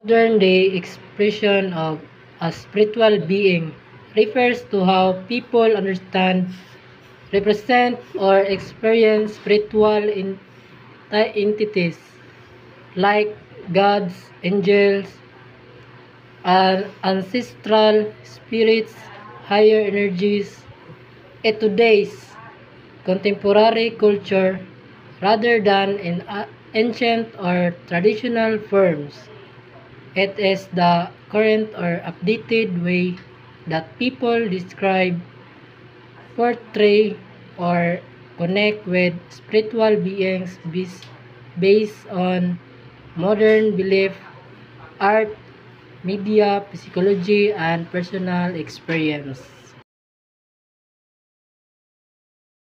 Modern day expression of a spiritual being refers to how people understand, represent, or experience spiritual entities like gods, angels, and ancestral spirits, higher energies. In today's contemporary culture, rather than in ancient or traditional forms, it is the current or updated way that people describe, portray, or connect with spiritual beings based on modern belief, art, media, psychology, and personal experience.